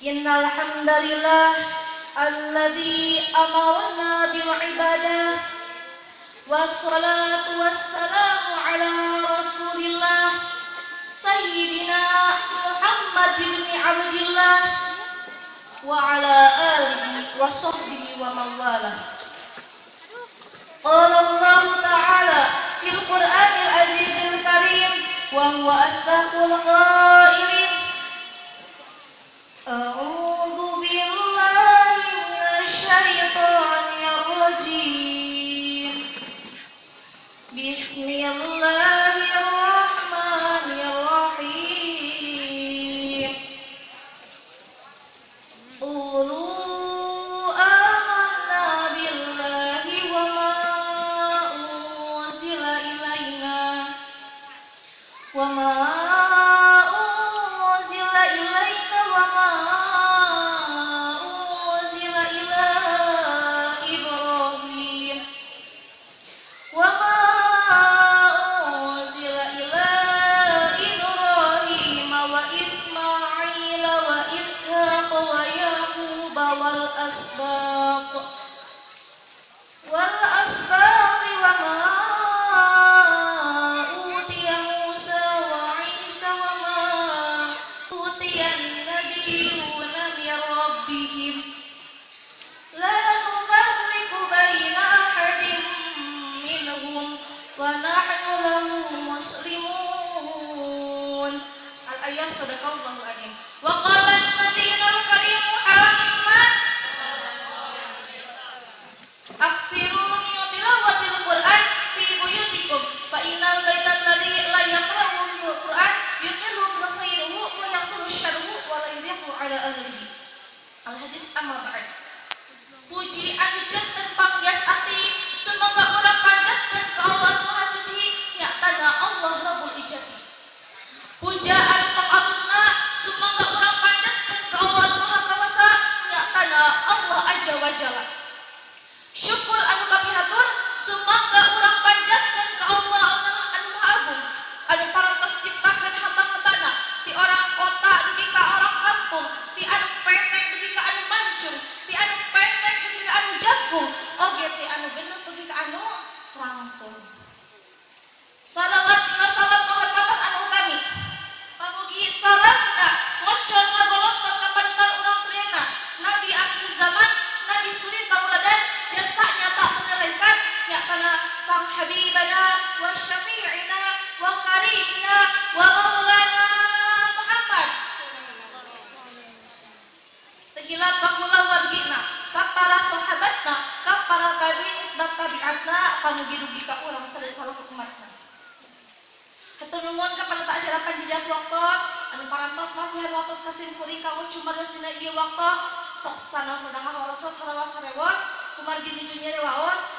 Innal hamdalillah alladzi amarna bil ibadah wassalatu wassalamu ala rasulillah sayyidina Muhammad ibn Abdillah wa ala alihi wa sahbihi wa mawalah. Qala Allah ta'ala fil Qur'anil azizil karim wa huwa asdaqul qailin. A'udzu billahi minasy syaithanir rajim. Bismillahirrahmanirrahim. Qulu amanna billahi wa ma unzila ilaina wa ma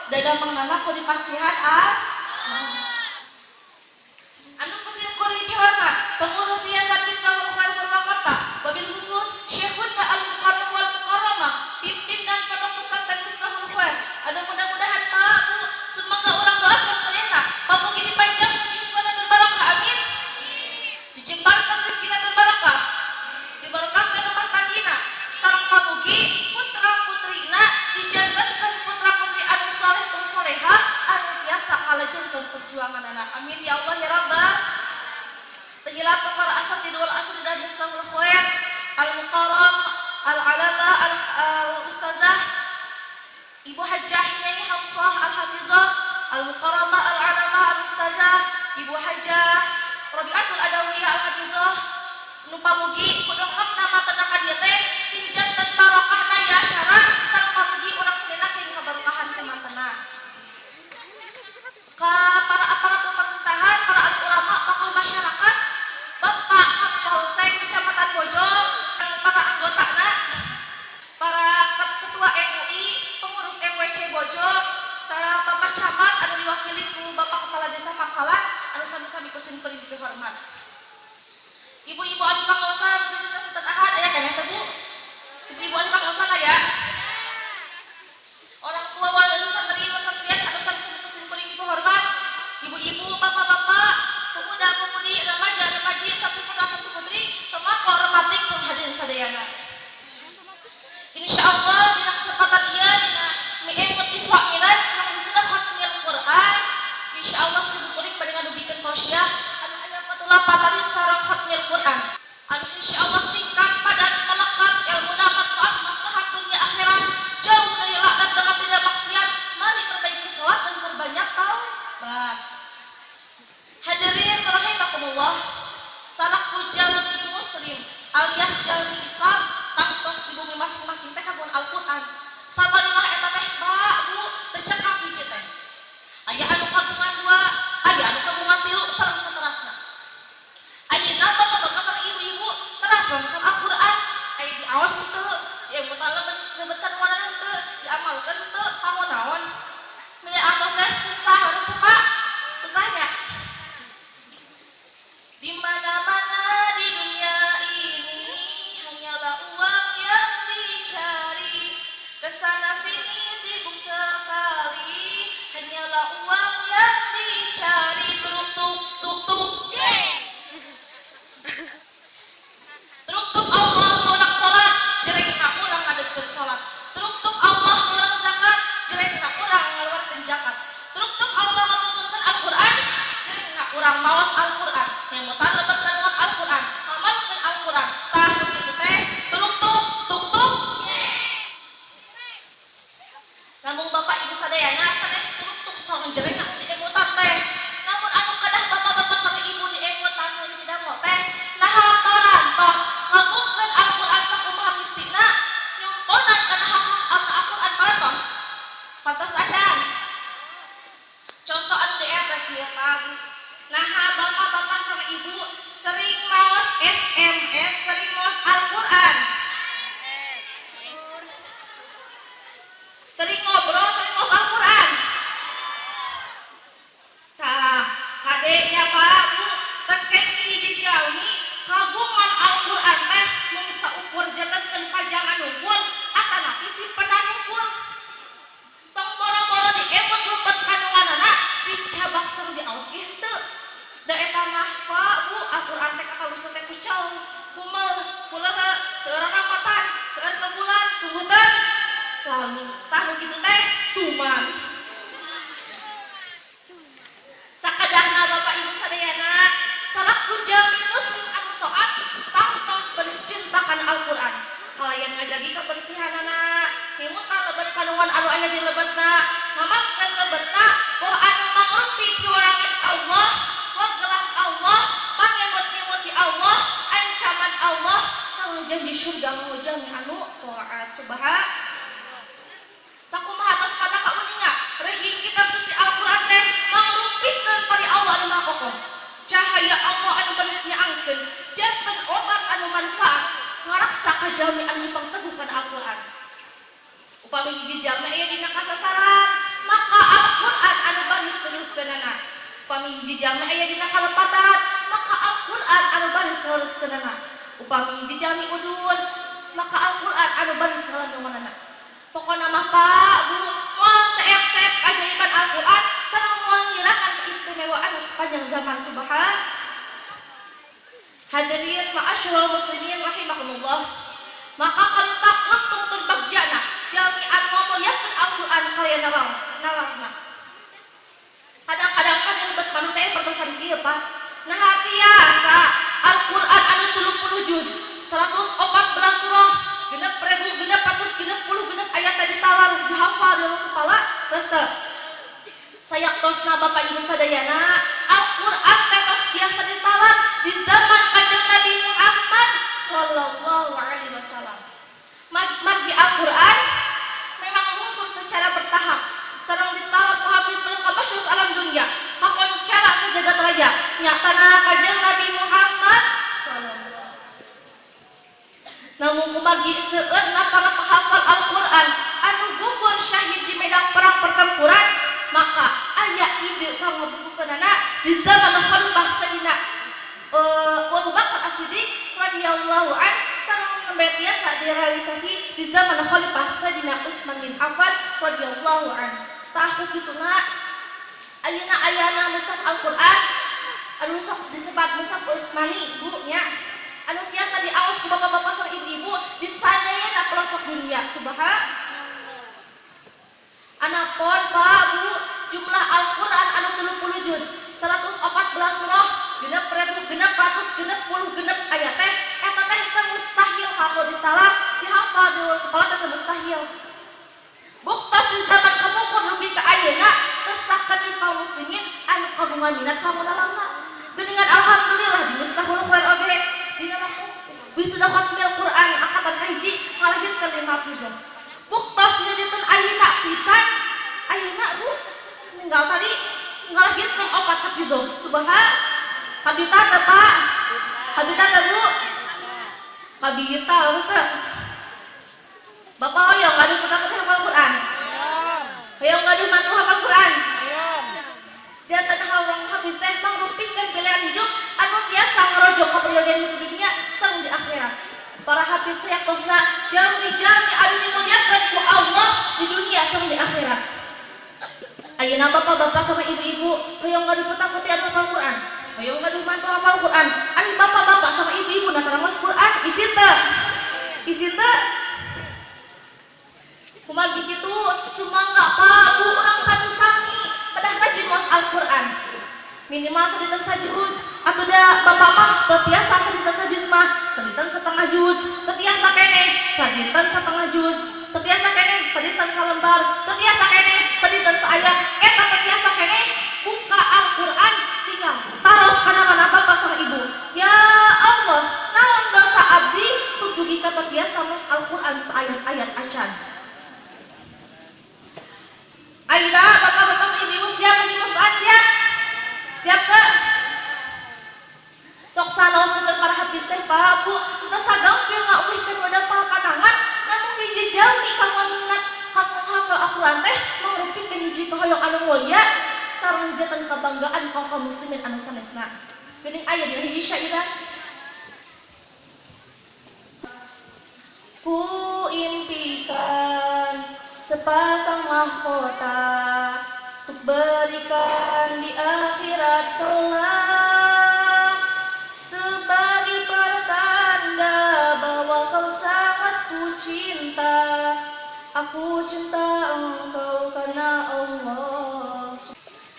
dagang menganak kodi pasihan anu kusin kuri dihormat pengurus yayasan Miftahul Khair Purwakarta wabil khusus Syekhul Al-Mukarram wal Mukarramah tim dan pondok pesantren Miftahul Khair. Ada mudah-mudahan Pak Bu semoga orang doakan selena Pak Mugi dipanjang rizqina berbarokah amin, dijembarkan rizqina berbarokah, diberkahkan rumah tanggina sareng Pak Mugi putra putrina dijantankan putra putri anu saleh tur salehah anu biasa kalajengkeun perjuangan anak amin ya Allah ya Rabbal. Tahiyat para asatidul asri dan Miftahul Khair al-mukarram al-alama al-ustazah Ibu Hajjah Nyai Hamsah al-Hafizah al-mukarramah al-alama al-ustazah Ibu Hajjah Rabi'atul Adawiyah al-Hafizah nu pamugi kudongkap nama tenakan ieu teh sing janten barokahna ya asyara sareng pamugi urang sedena king kaberkahan teman-teman. Ka para aparat pemerintahan, para ulama, tokoh masyarakat, Bapak Kapolsek Kecamatan Bojong, para anggotana, para ketua MUI, pengurus MWC Bojong, sareng Bapak Camat anu diwakili ku Bapak Kepala Desa Pangkalan anu sami-sami kusin kuring dihormat. Ibu-ibu anu pangaosan sinten ahad aya kana teh Bu? Ibu-ibu anu pangaosan aya? Orang tua wali santri santrian anu sami-sami kusin kuring dihormat. Ibu-ibu, bapak-bapak, pemuda-pemudi, remaja-remaji, santri-putri, remaja, rematik, saudara sadayana. Insyaallah dina kesempatan ieu dina mi'eun Isra Mi'raj sareng wisuda khatmil Quran. Insyaallah sibukuring bade ngadugikeun tausiah anu aya patulapan tadi sareng khatmil Quran. Anu insyaallah singkat padat melekat ilmuna manfaat maslahat dunia akhirat jauh dari laknat dengan tidak maksiat. Mari perbaiki salat dan perbanyak taubat. Hadirin rahimakumullah, salahku jalmi muslim alias jalmi Islam tangtos di bumi masing-masing teh kagungan Al-Qur'an. Sabarima eta teh Pak, Bu, tercekap hiji teh. Aya anu kagungan 2, aya anu kagungan 3 sareng saterasna. Ayeuna bapak-bapak sareng ibu-ibu teras langsung Al-Qur'an aya diaos teu, ya mutal lebetkan warna teu, diamalkeun teu, pangon naon. Milih artos teh susah harus Pak. Susahnya di mana-mana di dunia ini hanyalah uang yang dicari, kesana sini sibuk sekali, hanyalah uang yang dicari. Truk tuk tuk tuk truk tuk Allah nolak salat jerengna urang ngadegkeun salat. Truk tuk Allah nolak zakat jerengna urang ngaluarkeun zakat. Truk tuk Allah ngamusulkeun Al-Qur'an jerengna urang maos Al-Qur'an. Yang mutar lebat dengan Al-Quran, amalkan Al-Quran. Tah begitu teh, truk tuk tuk tuk. Namun bapak ibu sadayana sanes truk tuk sareng jerengna di emutan teh. Namun anu kadah bapak-bapak sareng ibu di emutan sareng di dango teh, naha parantos ngagungkeun Al-Quran sakumaha mistina nyumponan kana hak-hak Al-Quran parantos. Parantos acan. Contoh anu daerah kieu Pak. Nah, bapak-bapak sama ibu sering maos SMS, sering maos Al-Quran, sering ngobrol, sering maos Al-Quran. Tah, hadenya Pak, Bu, teken hiji jalmi kagungan Al-Quran teh mun saukur jantenkeun pajangan unggul akan api simpenan unggul. Tong boro-boro di emot lempet kandunganana dicabak sareng diaos ieu teu. Da eta mah Pak, Bu, Al-Qur'an teh katalusan teh kucau, kumel, kulehe, seueur ramatan, seueur ke bulan, subutan, lalu tahu gitu teh tuman. Sakadahna Bapak Ibu sadayana, salahku jalmi muslim anu taat, tangtos beris cintakan Al-Qur'an. Kalayan ngajagi kebersihanana, himutan lebet kandungan anu aya di lebetna, ngamakkeun lebetna, bahwa anu mangrupi piwarangan Allah, waggelan Allah, pangemot-ngemoti Allah, ancaman Allah, sareng janji surga ngujang anu taat subhan. Sakumaha tos kana kauninga, reging kitab suci Al-Qur'an teh mangrupikeun pari Allah anu Maha Kokoh. Cahaya Allah anu beris nyaangkeun, janten obat anu manfaat, ngaraksa ka jalmi anu pangteguhkeun Al-Qur'an. Upami hiji jalmi aya dina kasasaran, maka Al-Qur'an anu baris tuduhkeunana. Upami hiji jalmi aya dina kalepatan, maka Al-Qur'an anu baris ngaleuskeunana. Upami hiji jalmi udun, maka Al-Qur'an anu baris ngalandunganana. Pokona mah Pak, Bu, moal seep-seep keajaiban Al-Qur'an sareng moal ngirakan keistimewaan sepanjang zaman subhan. Hadirin ma'asyiral muslimin rahimakumullah. Maka karita untung terbagjana jalmi anu ngamuliakeun Al-Qur'an kaya nawangna. Kadang-kadang kan yang bet manu teh pertosan kieu Pak. Nah tiasa Al-Qur'an anu 30 juz, 114 surah, 6.660 ayat tadi talar dihafal dalam kepala. Terus teh sayaktos Bapak Ibu sadayana, Al-Qur'an teh tos biasa ditalar di zaman Kanjeng Nabi Muhammad sallallahu alaihi wasallam. Margi Al-Qur'an memang musuh secara bertahap. Sareng ditalar ku habis mereka masyhur alam dunia, kakoncara sejagat raya. Nyatana Kanjeng Nabi Muhammad sallallahu. Namun kumagi seueurna para penghafal Al-Qur'an anu gugur syahid di medan perang pertempuran, maka aya ide kanggo bukukeunana di zaman Khalifah Sayyidina Abu Bakar As-Siddiq radhiyallahu an sareng nembe tiasa direalisasi di zaman Khalifah Sayyidina Utsman bin Affan radhiyallahu an. Tah kituna ayeuna ayana mushaf Al-Qur'an anu sok disebut mushaf Utsmani Bu nya, anu tiasa diawas ku bapak-bapak sareng ibu-ibu di sadayana pelosok dunia. Subhanallah. Anapun Pak Bu, jumlah Al-Qur'an anu 30 juz, 114 surah, genep ribu, genep ratus, genep puluh, genep ayat teh eta teh mustahil hafal ditalak, dihafal di kepala teh mustahil. Buktos di zaman kamu kudu ka ayeuna tesakan di kaum muslimin anu kagungan minat kamu dalamna. Geuningan alhamdulillah di Mustahul Khair oge dina waktu wisuda khatmil Quran angkatan hiji ngalahirkeun 5 hafizah. Buktos dina dinten ayeuna pisan ayeuna Bu ninggal tadi ngalahirkeun 4 hafizah. Subhan habita teh Pak. Habita teh Bu. Habita Ustaz. Bapak hoyong ngadu kata hafal Quran. Hoyong ngadu mantu hafal Quran. Jantan orang habis teh mangrupikeun pilihan hidup anu tiasa ngarojok kapriyogian hidup di dunia sareng di akhirat. Para hafiz sayakosna jalmi-jalmi anu dimuliakeun ku Allah di dunia sareng di akhirat. Ayeuna bapak-bapak sama ibu-ibu hoyong ngadu puta-puti anu hafal Quran. Hoyong ngadu mantu hafal Quran. Ami bapak-bapak sama ibu-ibu natara mas Quran isi teu. Isi teu. Kumaha kitu sumangga Pak Bu urang sami-sami padah rajin maos Al-Qur'an. Minimal sediten sajuz atuh da bapak mah teu tiasa sediten sajuz mah, sediten setengah juz, teu tiasa keneh sediten setengah juz, teu tiasa keneh sediten salembar, teu tiasa keneh sediten saayat, eta teu tiasa keneh buka Al-Qur'an tinggal taros kana mana bapak sama ibu. Ya Allah, naon dosa abdi teu dugi ka teu tiasa maos Al-Qur'an saayat-ayat acan. Aida, bapak-bapak ibu-ibu siap lagi mas Quran siap? Siap tak? Sok sanos teu para hafiz teh Pak Bu, teu sagampil ngauwihkeun wadah papanangan, namun hiji jalmi kang minat kang hafal Al-Qur'an teh mangrupikeun hiji kahoyong anu mulia sareng janten kabanggaan kaum muslimin anu sanesna. Geuning aya dina hiji syairan. Ku impikan sepasang mahkota untuk berikan di akhirat kelak sebagai pertanda bahwa kau sangat ku cinta. Aku cinta engkau karena Allah.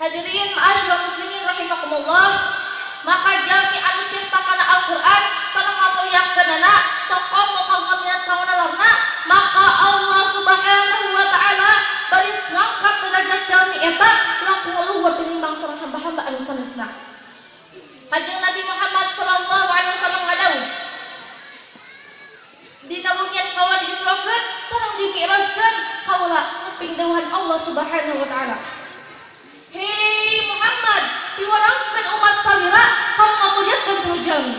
Hadirin ma'asyiral muslimin rahimakumullah, maka jalmi anu ciptakan Al-Qur'an sareng ngamuliakeunana soko moal ngamiat kaonalarna, maka Allah Subhanahu wa taala bari ngangkat derajat jalmi eta langkung luhur tinimbang sareng hamba-hamba anu sanesna. Kanjeng Nabi Muhammad sallallahu alaihi wasallam ngadawuh dina bunyian kaula diisrokeun sareng dimi'rajkeun kaula nguping dawuhan Allah Subhanahu wa taala. Hei Muhammad, diwarangkeun umat salira kamu ngamuliakeun tilu jalmi.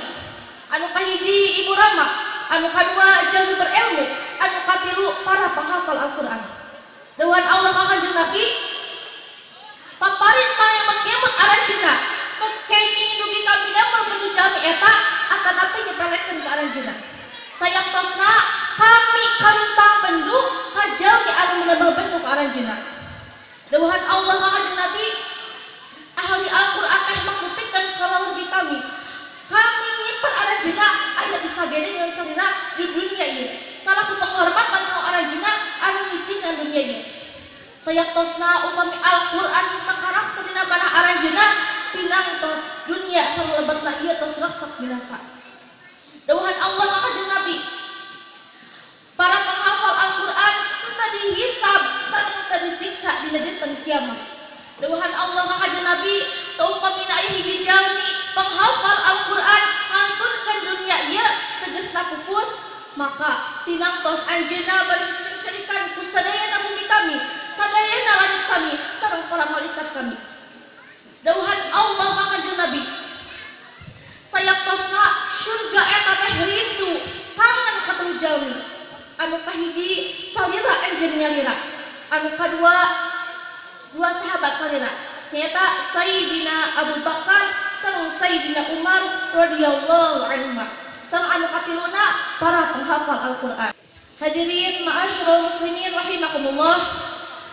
Anu kahiji ibu rama, anu kadua jalmi berilmu, anu katilu para penghafal Al-Qur'an. Dawuhan Allah ka Kanjeng Nabi, paparin panemot kemot aranjeunna, kenging dugi kami damel kedu jalmi eta akan apa nyepelekeun ka aranjeunna. Sayaktosna kami kalintang bendu ka jalmi anu menebal bendu ka aranjeunna. Dawuhan Allah ka Kanjeng Nabi, ahli Al-Qur'an teh makupikeun kalawur di kami. Kami nyimpen aranjeunna aya di sagede dengan salira di dunia ieu. Salaku penghormatan ka aranjeunna anu ngicingna dunia ieu. Sayaktosna upami Al-Qur'an takarak sedina manah aranjeunna tinangtos dunia sareng lebetna ieu tos raksak binasa. Dawuhan Allah ka Kanjeng Nabi, para penghafal Al-Qur'an teu dihisab sareng teu disiksa dina dinten kiamat. Dawuhan Allah ka Kanjeng Nabi, saumpamina aya hiji jalmi penghafal Al-Qur'an nganturkeun dunia ieu tegasna pupus, maka tinangtos anjeunna bari dicarikan ku sadayana bumi kami, sadayana langit kami sareng para malaikat kami. Dawuhan Allah ka Kanjeng Nabi, sayaktosna surga eta teh rindu kangen ka telu jalmi. Anu kahiji salira anjeun nyalira, anu kadua dua sahabat salira nyata Sayyidina Abu Bakar sareng Sayyidina Umar radhiyallahu anhuma sareng anu katiluna para penghafal Al-Qur'an. Hadirin ma'asyiral muslimin rahimakumullah,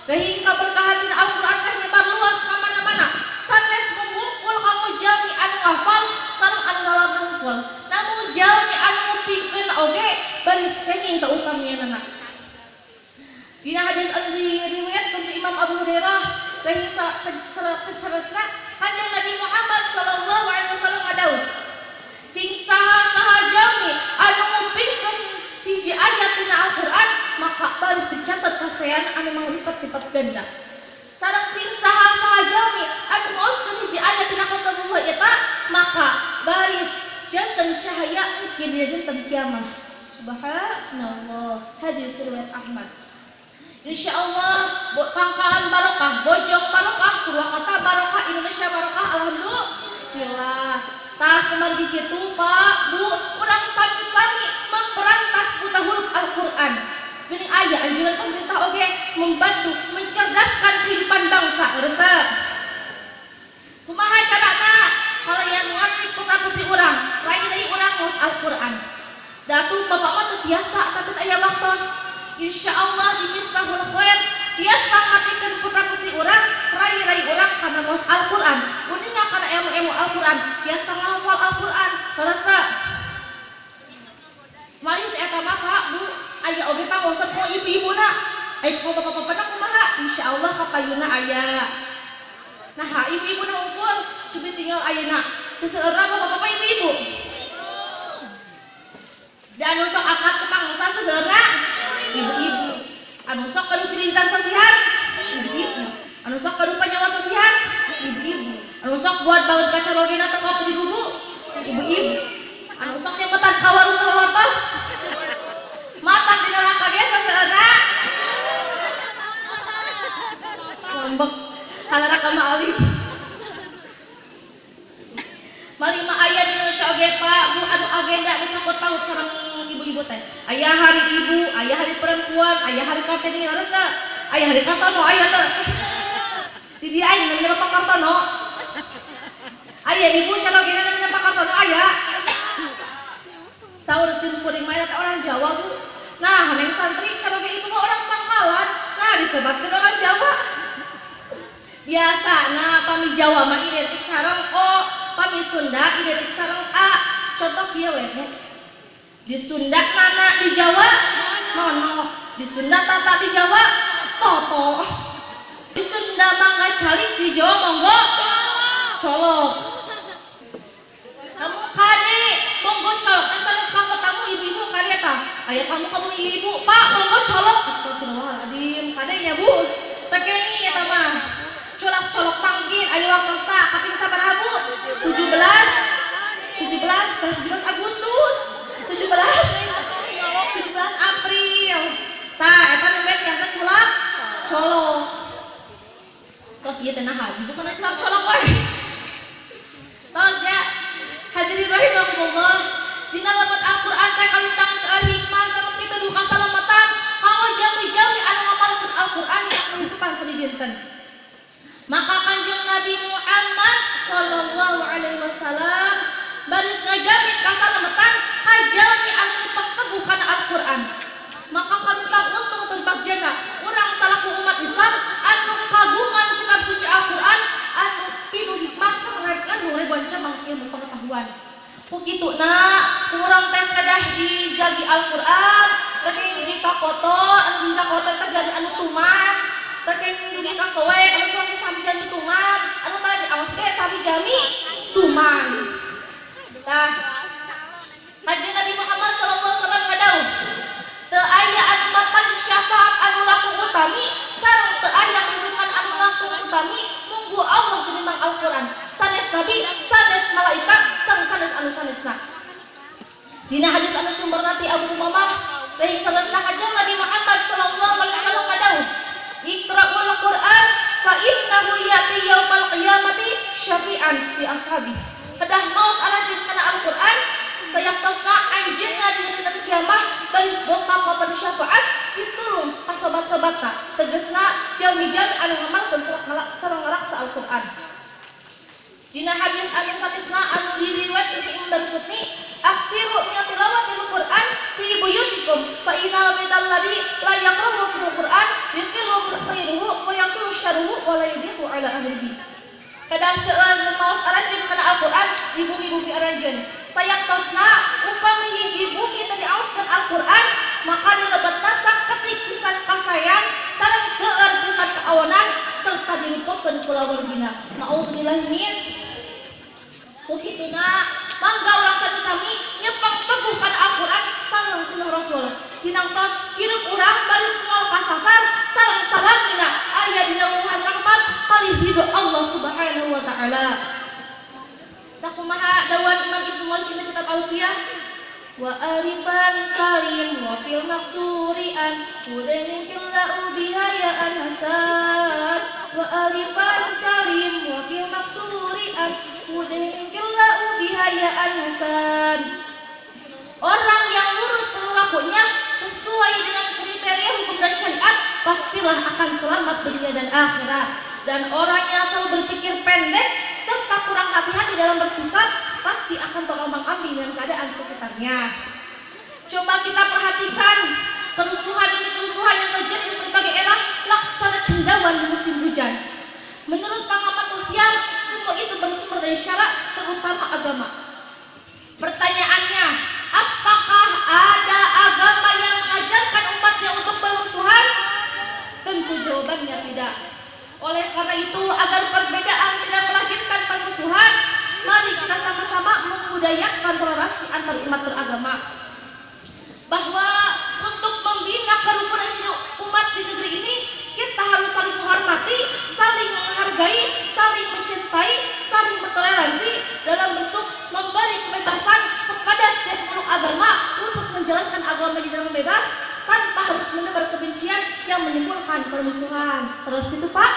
rahing kaberkahan dina Al-Qur'an teh nyebar luas ka mana-mana sanes ngumpul kamu jalmi anu ngafal sareng anu ngalarungkul. Namun jalmi anu baris senging ta utamianana. Dina hadis anu diriwayatkeun ku Imam Abu Hurairah rahing sarasna kanjeng Nabi Muhammad sallallahu alaihi wasallam ngadawuh sing saha-saha jalmi anu ngupingkeun hiji ayat dina Al-Qur'an maka baris dicatat kasayan anu manglipat-lipat ganda. Sareng sing saha-saha jalmi anu maoskeun hiji ayat dina kitabullah eta maka baris janten cahaya engke dina dinten kiamah. Subhanallah. Hadis riwayat Ahmad. Insyaallah pangkalan barokah, bojong barokah, Purwakarta barokah, Indonesia barokah, alhamdulillah. Tah kumargi kitu Pak, Bu, urang sami-sami memberantas buta huruf Al-Qur'an. Geuning aya anjuran pemerintah oge membantu mencerdaskan kehidupan bangsa. Geus teh. Kumaha carana? Kalayan ngatrik putra-putri urang, rai-rai urang maos Al-Qur'an. Datu bapak mah teu biasa tapi aya waktos. Insyaallah di Miftahul Khair biasa ngatikeun putra-putri urang, rai-rai urang kana maos Al-Qur'an. Uninga kana ilmu-ilmu Al-Qur'an, biasa ngahafal Al-Qur'an. Terus teh malih teh eta mah Pak, Bu, aya oge pangoset ku ibu-ibuna. Aya ku bapak-bapakna kumaha? Insyaallah kapayuna aya. Nah, ibu-ibu nu unggul coba tinggal ayeuna. Seseueurna bapak-bapak ibu-ibu. Da anu sok akad kepangsan seseueurna ibu-ibu. Anu sok kadu kreditan sosial ibu-ibu. Anu sok kadu panyawa sosial ibu-ibu. Anu sok buat baut kaca logena teu kopi di gugu ibu-ibu. Anu sok nyempetan ka warung-warung matang di neraka ge seseueurna ngambek halara ka maalih. Mari mah aya di Indonesia oge Pak, Bu, anu agenda nu sakut paut sareng ibu-ibu teh. Aya hari ibu, aya hari perempuan, aya hari Kartini, terus teh aya hari Kartono aya teh. Di dieu aya namina Pak Kartono. Aya ibu calogena namina Pak Kartono aya. Saur sim kuring mah teh orang Jawa, Bu. Nah, haneng santri caloge ibu mah orang Pangkalan. Nah, disebatkeun orang Jawa. Biasana pami Jawa mah identik sareng O, pami Sunda identik sareng A. Contoh kieu we, Bu. Di Sunda nana di Jawa nono, di Sunda tata di Jawa toto. Di Sunda mangga calik di Jawa monggo colok. Kamu kade monggo colok teh sanes kanggo tamu ibu-ibu kade eta. Aya kamu ibu-ibu, Pak monggo colok. Astagfirullahaladzim, kade nya Bu. Teh kenyi eta mah. Colok-colok panggil ayo waktosna kaping sabaraha Bu? 17 Agustus 17 April. Tah eta nu bet yang colok colok. Tos ieu teh naha ibu kana colok-colok we. Tos ya hadirin rahimakumullah, dina lepat Al-Qur'an teh kalintang seueur hikmah sareng pituduh kasalamatan kanggo jalmi-jalmi anu ngamalkeun Al-Qur'an dina kehidupan sadinten. Maka kanjeng Nabi Muhammad sallallahu alaihi wasallam baris ngajamin kasalamatan ka jalmi anu nepak teguh kana Al-Qur'an. Maka kalintang untung berbagjana urang salaku umat Islam anu kagungan kitab suci Al-Qur'an anu pinuh hikmah sareng anu ribuan cabang ilmu pengetahuan. Kukituna urang teh kedah dijagi Al-Qur'an, teh di kakoto, anu di kakoto teh jadi anu tuman. Terkait dunia kasowe, anu suami sami jami tuman, anu tadi awas ge sami jami tuman. Tah, kanjeng Nabi Muhammad sallallahu alaihi wasallam ngadawuh, teu aya anu mapan syafaat anu langkung utami sareng teu aya kehidupan anu langkung utami munggu Allah tinimbang Al-Qur'an. Sanes nabi, sanes malaikat, sareng sanes anu sanesna. Dina hadis anu sumber nanti Abu Umamah, rahing sanesna kanjeng Nabi Muhammad sallallahu alaihi wasallam ngadawuh, Iqra'ul Qur'an fa innahu ya'ti yaumal qiyamati syafi'an li ashabi. Kedah maos anjeun kana Al-Qur'an sayaktasna anjeunna dina dinten kiamah baris dokam mapan syafaat pitulung ka sobat-sobatna. Tegasna jalmi-jalmi anu ngamalkeun sareng ngaraksa Al-Qur'an. Dina hadis anu sanesna anu diriwayatkeun ku Imam Daruqutni, aktiru min tilawatil Qur'an fi buyutikum fa innal batal ladzi la yaqra'u fil Qur'an yuqillu khairuhu wa yasulu syarruhu wa la yudiqu ala ahlihi. Kada seueur maos aranjeun kana Al-Qur'an di bumi-bumi aranjeun. Sayaktosna upami hiji bumi teh diaoskeun Al-Qur'an sarean sareng seueur pusat keawanan serta dilupakeun ku lawargina. Naudzubillah min. Kukituna mangga urang sami-sami nyepeng teguh kana Al-Qur'an sareng sunnah Rasul. Tinangtos hirup urang bari semua kasasar sareng salamina aya dina wuhan rahmat kalih ridho Allah Subhanahu wa taala. Sakumaha dawuh Imam Ibnu Malik dina kitab Alfiyah wa alifan salim wa fil maksurian udanin killau biha ya anhasan wa alifan salim wa fil maksurian udanin killau biha ya anhasan. Orang yang lurus perilakunya sesuai dengan kriteria hukum dan syariat pastilah akan selamat dunia dan akhirat. Dan orang yang selalu berpikir pendek serta kurang hati-hati dalam bersikap pasti akan terombang-ambing dengan keadaan sekitarnya. Coba kita perhatikan kerusuhan demi kerusuhan yang terjadi di berbagai era laksana cendawan di musim hujan. Menurut pengamat sosial, semua itu bersumber dari syarak terutama agama. Pertanyaannya, apakah ada agama yang mengajarkan umatnya untuk bermusuhan? Tentu jawabannya tidak. Oleh karena itu, agar perbedaan tidak melahirkan permusuhan, mari kita sama-sama membudayakan toleransi antar umat beragama. Bahwa untuk membina kerukunan hidup umat di negeri ini, kita harus saling menghormati, saling menghargai, saling mencintai, saling bertoleransi dalam bentuk memberi kebebasan kepada setiap pemeluk agama untuk menjalankan agama di dalam bebas tanpa harus menebar kebencian yang menimbulkan permusuhan. Terus gitu Pak.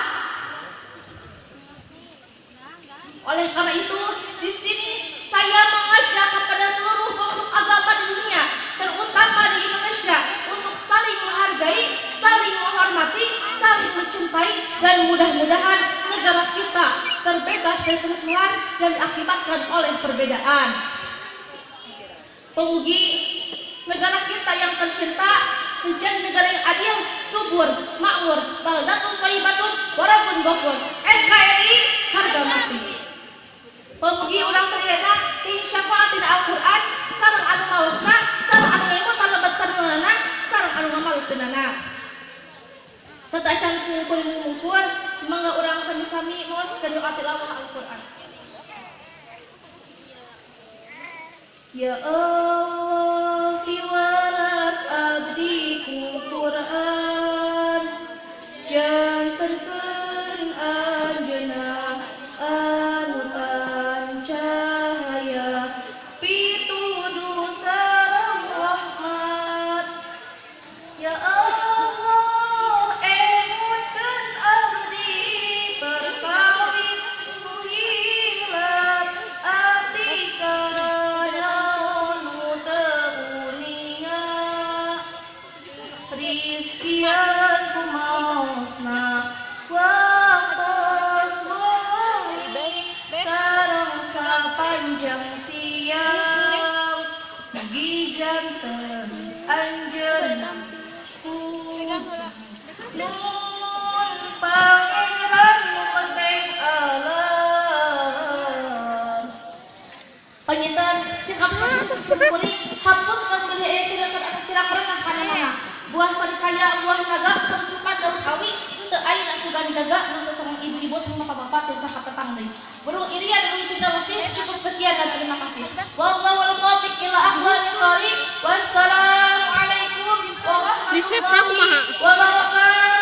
Oleh karena itu, di sini saya mengajak kepada seluruh pemeluk agama di dunia, terutama di Indonesia, untuk saling menghargai, saling menghormati, saling mencintai, dan mudah-mudahan negara kita terbebas dari permusuhan yang diakibatkan oleh perbedaan. Pemugi negara kita yang tercinta menjadi negara yang adil, subur, makmur, baldatun thayyibatun, warabun ghafur. NKRI harga mati. Pemugi urang sadayana ting syafaatina Al-Qur'an sareng anu maosna, sareng anu ngemo talabat kanunana, sareng anu ngamalikeunana. Satacan sungkul mungkur, semoga urang sami-sami maoskeun doa tilawah Al-Qur'an. Ya Allah, piwaras abdiku Qur'an, jantenkeun anjeunna anu cahaya pituduh sareng rahmat. Ya Allah, emutkeun abdi perkawis hilap artikeun naon teu uninga rizkian kumaosna waktos wengi sareng sapanjang siang mugi janten anjeunna nun pangeran merdek alam. Panginten cek abdi sempuri hamputkeun beli cerdasan atas tidak pernah kana-kana. Buah sarikaya, buah naga, pentukan daun kawi, teu ayeuna sugan jaga masa sareng ibu-ibu sareng bapak-bapak teh saha tetang deui. Burung irian burung cendrawasih cukup sekian dan terima kasih. Wallahu muwaffiq ila aqwamit thoriq. Wassalamualaikum warahmatullahi wabarakatuh.